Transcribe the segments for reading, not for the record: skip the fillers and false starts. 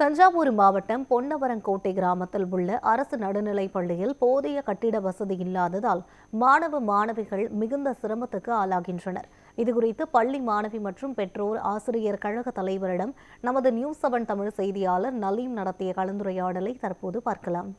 தஞ்சாவூர் மாவட்டம் பொன்னவரங்கோட்டை கிராமத்தில் உள்ள அரசு நடுநிலைப் பள்ளியில் போதிய கட்டிட வசதி இல்லாததால் மாணவிகள் மிகுந்த சிரமத்துக்கு ஆளாகின்றனர். இதுகுறித்து பள்ளி மாணவி மற்றும் பெற்றோர் ஆசிரியர் கழக தலைவரிடம் நமது நியூஸ் 7 தமிழ் செய்தியாளர் நலீம் நடத்திய கலந்துரையாடலை தற்போது பார்க்கலாம்.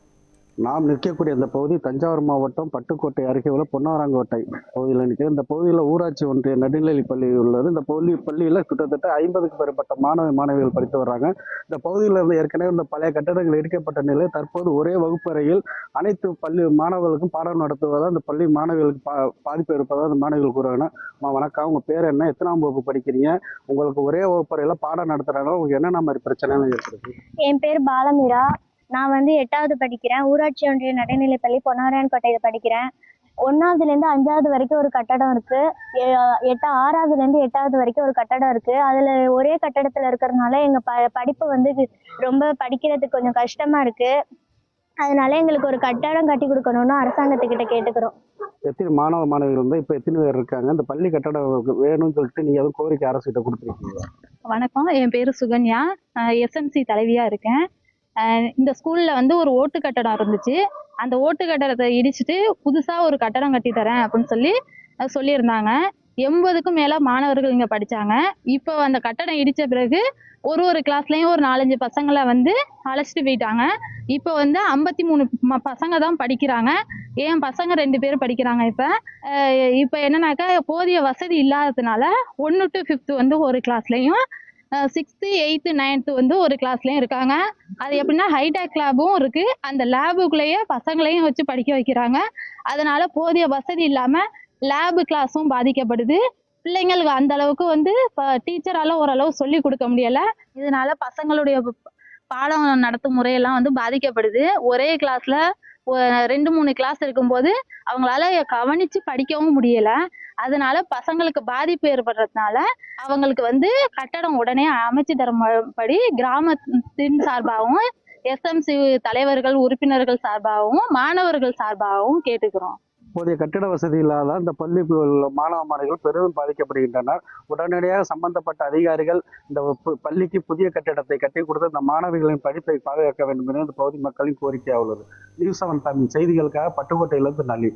நாம் நிற்கக்கூடிய இந்த பகுதி தஞ்சாவூர் மாவட்டம் பட்டுக்கோட்டை அருகே உள்ள பொன்னவரங்கோட்டை பகுதியில் நிற்கிறது. இந்த பகுதியில் ஊராட்சி ஒன்றிய நடுநிலைப் பள்ளி உள்ளது. இந்த பள்ளியில் கிட்டத்தட்ட 50க்கும் மேற்பட்ட மாணவிகள் படித்து வர்றாங்க. இந்த பகுதியில் இருந்து ஏற்கனவே இந்த பழைய கட்டடங்கள் இடிக்கப்பட்ட நிலையில் தற்போது ஒரே வகுப்பறையில் அனைத்து பள்ளி மாணவர்களுக்கும் பாடம் நடத்துவதால் இந்த பள்ளி மாணவிகளுக்கு பாதிப்பு இருப்பதாக அந்த மாணவிகள் கூறுறாங்க. வணக்கம், உங்க பேர் என்ன, எத்தனாம் வகுப்பு படிக்கிறீங்க, உங்களுக்கு ஒரே வகுப்பறையில பாடம் நடத்துறாங்க, உங்களுக்கு என்னென்ன மாதிரி பிரச்சனை ஏற்படுது? என் பேர் பாலமீரா. நான் 8வது படிக்கிறேன். ஊராட்சி ஒன்றிய நடுநிலைப்பள்ளி பொன்னவரங்கோட்டையில் படிக்கிறேன். 1வதுலேருந்து 5வது வரைக்கும் ஒரு கட்டடம் இருக்கு. 6வதுலேருந்து 8வது வரைக்கும் ஒரு கட்டடம் இருக்கு. அதுல ஒரே கட்டடத்துல இருக்கிறதுனால எங்க படிப்பு ரொம்ப படிக்கிறதுக்கு கொஞ்சம் கஷ்டமா இருக்கு. அதனால எங்களுக்கு ஒரு கட்டடம் கட்டி கொடுக்கணும்னு அரசாங்கத்துக்கிட்ட கேட்டுக்கிறோம். எத்தனை மாணவிகள் இருந்தா இப்ப எத்தனை பேர் இருக்காங்க? இந்த பள்ளி கட்டடம் வேணும்னு சொல்லிட்டு நீங்க எதுவும் கோரிக்கை அரசு கிட்ட கொடுத்துருக்கீங்க? வணக்கம், என் பேரு சுகன்யா. SMC தலைவியா இருக்கேன். இந்த ஸ்கூல்ல ஒரு ஓட்டு கட்டடம் இருந்துச்சு. அந்த ஓட்டு கட்டடத்தை இடிச்சுட்டு புதுசா ஒரு கட்டடம் கட்டி தரேன் அப்படின்னு சொல்லியிருந்தாங்க. 80க்கும் மேல மாணவர்கள் இங்க படிச்சாங்க. இப்போ அந்த கட்டடம் இடிச்ச பிறகு ஒரு கிளாஸ்லயும் ஒரு 4-5 பசங்களை அழைச்சிட்டு போயிட்டாங்க. இப்போ 53 பசங்க தான் படிக்கிறாங்க. என் பசங்க 2 பேர் படிக்கிறாங்க. இப்ப என்னன்னாக்கா போதிய வசதி இல்லாததுனால 1 to 5th ஒரு கிளாஸ்லயும் 6th 8th 9th ஒரு கிளாஸ்லயும் இருக்காங்க. அது எப்படின்னா ஹைடெக் லேபும் இருக்கு. அந்த லேபுக்குள்ளேயே பசங்களையும் வச்சு படிக்க வைக்கிறாங்க. அதனால போதிய வசதி இல்லாம லேபு கிளாஸும் பாதிக்கப்படுது. பிள்ளைங்களுக்கு அந்த அளவுக்கு டீச்சரால ஓரளவு சொல்லி கொடுக்க முடியல. இதனால பசங்களுடைய பாடம் நடத்தும் முறையெல்லாம் பாதிக்கப்படுது. ஒரே கிளாஸ்ல 2-3 கிளாஸ் இருக்கும்போது அவங்களால கவனிச்சு படிக்கவும் முடியல. அதனால பசங்களுக்கு பாதிப்பு ஏற்படுறதுனால அவங்களுக்கு கட்டடம் உடனே அமைச்சு தரும்படி கிராமத்தின் சார்பாகவும் SMC தலைவர்கள் உறுப்பினர்கள் சார்பாகவும் மாணவர்கள் சார்பாகவும் கேட்டுக்கிறோம். போதிய கட்டிட வசதி இல்லாத இந்த பள்ளி மாணவிகள் பெரிதும் பாதிக்கப்படுகின்றனர். உடனடியாக சம்பந்தப்பட்ட அதிகாரிகள் இந்த பள்ளிக்கு புதிய கட்டிடத்தை கட்டி கொடுத்து இந்த மாணவிகளின் படிப்பை பாதுகாக்க வேண்டும் என இந்த பகுதி மக்களின் கோரிக்கையாக உள்ளது. நியூஸ் 7 தமிழ் செய்திகளுக்காக பட்டுக்கோட்டையிலிருந்து நலி.